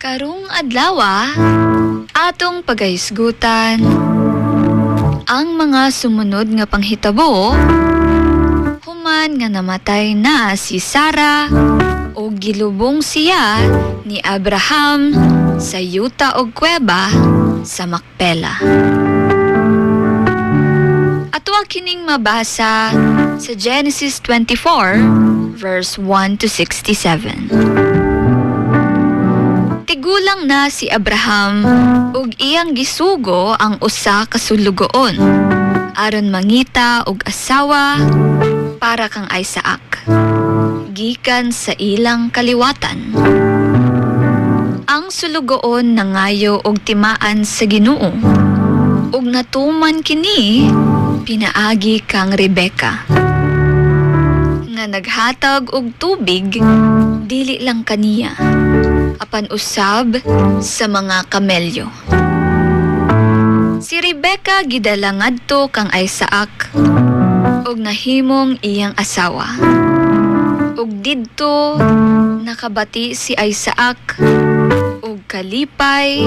Karong adlaw atong pagahisgutan ang mga sumunod nga panghitabo human nga namatay na si Sarah o gilubong siya ni Abraham sa yuta og kuweba sa Macpela. Ato kining mabasa sa Genesis 24 verse 1 to 67. Tigulang na si Abraham ug iyang gisugo ang usa ka sulugoon aron mangita og asawa para kang Isaac gikan sa ilang kaliwatan. Ang sulugoon nangayo og timaan sa Ginoo ug natuman kini pinaagi kang Rebecca nga naghatag og tubig dili lang kaniya apan usab sa mga kamelyo. Si Rebecca gidala ngadto kang Isaac ug nahimong iyang asawa. Ug didto nakabati si Isaac ug kalipay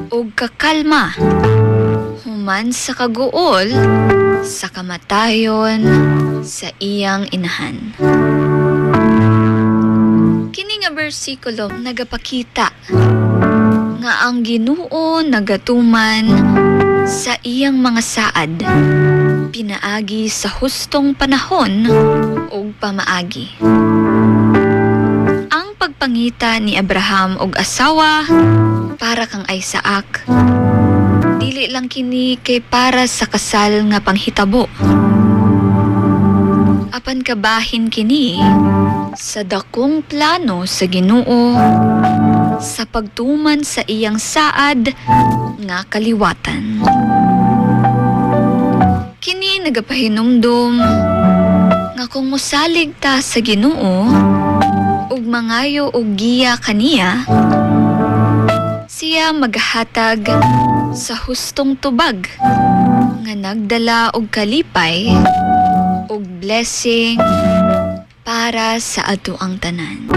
ug kakalma human sa kaguol sa kamatayon sa iyang inahan. Kini nga bersikulo nagapakita nga ang Ginoo nagatuman sa iyang mga saad pinaagi sa hustong panahon ug pamaagi. Ang pagpangita ni Abraham og asawa para kang Isaac dili lang kini kay para sa kasal nga panghitabo. Apan kabahin kini sa dakong plano sa Ginoo sa pagtuman sa iyang saad nga kaliwatan. Kini nagapahinumdum nga kung mosalig ta sa Ginoo ug mangayo og giya kaniya, siya maghatag sa hustong tubag nga nagdala og kalipay ug blessing para sa ato ang tanan.